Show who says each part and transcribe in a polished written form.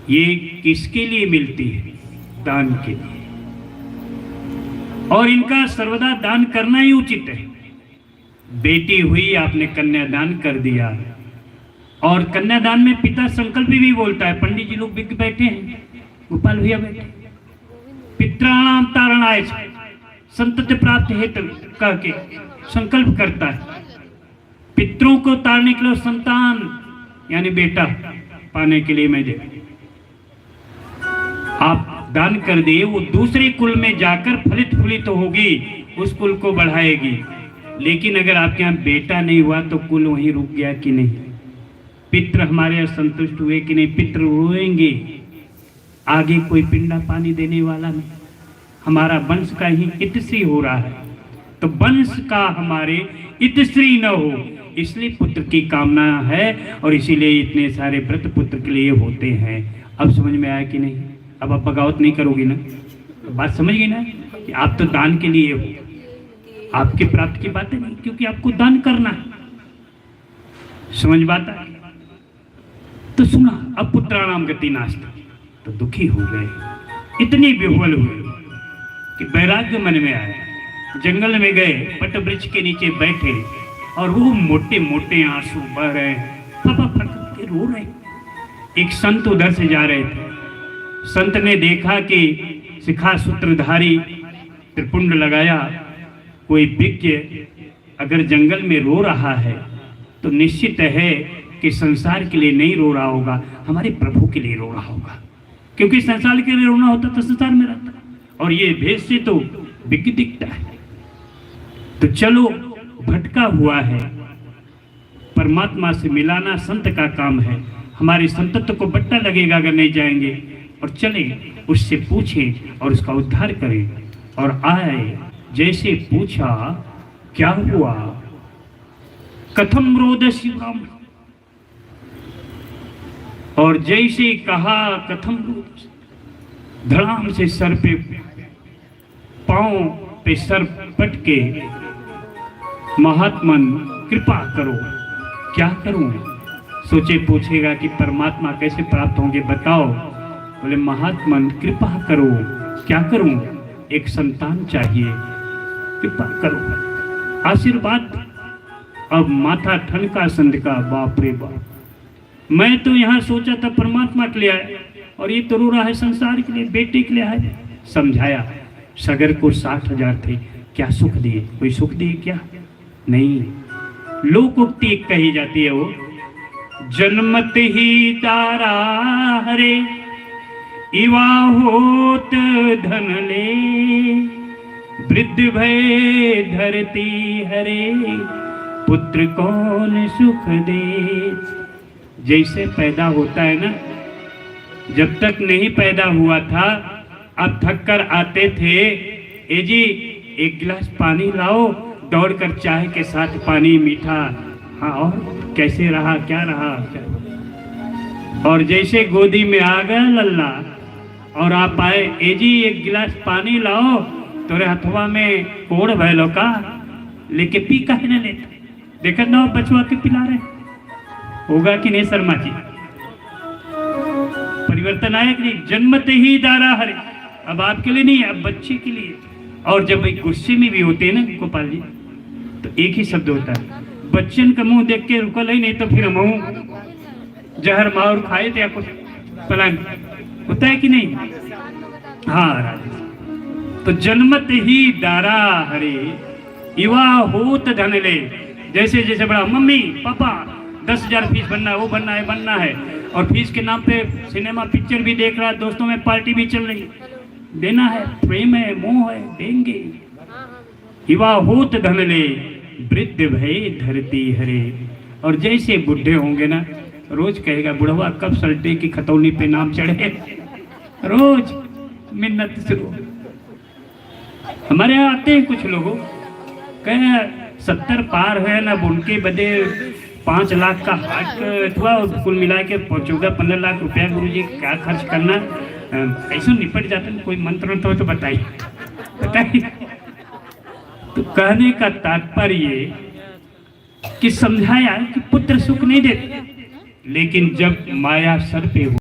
Speaker 1: ये किसके लिए मिलती है? दान के लिए। और इनका सर्वदा दान करना ही उचित है। बेटी हुई, आपने कन्यादान कर दिया, और कन्यादान में पिता संकल्प भी बोलता है। पंडित जी लोग भी बैठे हैं, गोपाल भैया बैठे, पितृणाम तारणाय संतति प्राप्त हेतु कह के संकल्प करता है। पितरों को तारने के लिए संतान यानी बेटा पाने के लिए मैं दे आप दान कर दिए, वो दूसरे कुल में जाकर फलित फूलित तो होगी, उस कुल को बढ़ाएगी। लेकिन अगर आपके यहाँ बेटा नहीं हुआ तो कुल वहीं रुक गया कि नहीं? पितृ हमारे असंतुष्ट हुए कि नहीं? पितृ रोएंगे, आगे कोई पिंडा पानी देने वाला नहीं। हमारा वंश का ही इतश्री हो रहा है, तो वंश का हमारे इतश्री न हो, इसलिए पुत्र की कामना है, और इसीलिए इतने सारे व्रत पुत्र के लिए होते हैं। अब समझ में आया कि नहीं? अब आप बगावत नहीं करोगी ना? बात समझ गई ना कि आप तो दान के लिए हो, आपके प्राप्त की बात नहीं, क्योंकि आपको दान करना है। समझ बात है? तो सुना, अब पुत्राणाम गति नास्ता, तो दुखी हो गए, इतनी विह्वल हुए कि वैराग्य मन में आया। जंगल में गए, पट वृक्ष के नीचे बैठे, और वो मोटे मोटे आंसू बह रहे हैं, पापा फट के रो रहे। एक संत उधर से जा रहे थे। संत ने देखा कि शिखा सूत्रधारी त्रिपुंड लगाया कोई विज्ञ अगर जंगल में रो रहा है तो निश्चित है कि संसार के लिए नहीं रो रहा होगा, हमारे प्रभु के लिए रो रहा होगा, क्योंकि संसार के लिए रोना होता तो संसार में रहता, और ये भेष से तो विज्ञ दिखता है। तो चलो, भटका हुआ है, परमात्मा से मिलाना संत का काम है। हमारे संतत्व को बट्टा लगेगा अगर नहीं जाएंगे, और चले उससे पूछें और उसका उद्धार करें। और आए, जैसे पूछा क्या हुआ, कथम रोद शिवराम, और जैसे कहा कथम रोद, धड़ाम से सर पे पांव पे सर पटके, महात्मन कृपा करो। क्या करूं? सोचे पूछेगा कि परमात्मा कैसे प्राप्त होंगे, बताओ। बोले महात्मन कृपा करो। क्या करूं? एक संतान चाहिए, कृपा करो, आशीर्वाद। अब माथा ठनका संत का, बाप रे बाप, मैं तो यहाँ सोचा था परमात्मा के लिए आए, और ये तो रो रहा है संसार के लिए, बेटे के लिए आए। समझाया, सगर को 60,000 थे, क्या सुख दिए? कोई सुख दिए क्या? नहीं। लोकोक्ति कही जाती है, वो जन्मत ही तारा हरे, इवा होत धन ले, वृद्ध भय धरती हरे, पुत्र कौन सुख दे। जैसे पैदा होता है ना, जब तक नहीं पैदा हुआ था, अब थक कर आते थे, ए जी एक गिलास पानी लाओ, दौड़कर चाय के साथ पानी मीठा, हाँ और कैसे रहा, क्या रहा, क्या? और जैसे गोदी में आ गया लल्ला और आप आए, ए जी एक गिलास पानी लाओ, तोरे हथवा में कोड़ भैलो का, लेके पी काहे न लेता? देखा ना बचवा के पिला रहे, होगा कि नहीं शर्मा जी? परिवर्तन आया कि नहीं? जन्मते ही दारा हरे, अब आपके लिए नहीं, अब बच्चे के लिए। और जब एक गुस्से में भी होते हैं ना गोपाल जी, तो एक ही शब्द होता है, बच्चन का मुंह देख के रुकल ही नहीं, तो फिर मुंह जहर मार खाए थे, कुछ पलान होता है कि नहीं? हाँ राजेश। तो जन्मत ही दारा हरे, युवा होत धन ले। जैसे जैसे बड़ा, मम्मी पापा 10,000 फीस बनना है, वो बनना है, बनना है, और फीस के नाम पे सिनेमा पिक्चर भी देख रहा है, दोस्तों में पार्टी भी चल रही, देना है, प्रेम है, मोह है, देंगे। युवा होत धन ले, वृद्ध भय धरती हरे। और जैसे बुढ़े होंगे ना, रोज कहेगा बुढ़वा कब सल्टे की खतौनी पे नाम चढ़े, रोज मिन्नत शुरू। हमारे यहाँ आते हैं कुछ लोगों, कहे 70 पार है ना, उनके बदे 5 लाख का हाट हुआ, और कुल मिला के 14-15 लाख रुपया गुरुजी क्या खर्च करना, ऐसा निपट जाता है। कोई मंत्र तो बताइए, बताइए। तो कहने का तात्पर्य कि समझाया कि पुत्र सुख नहीं देते, लेकिन जब माया सर पे हो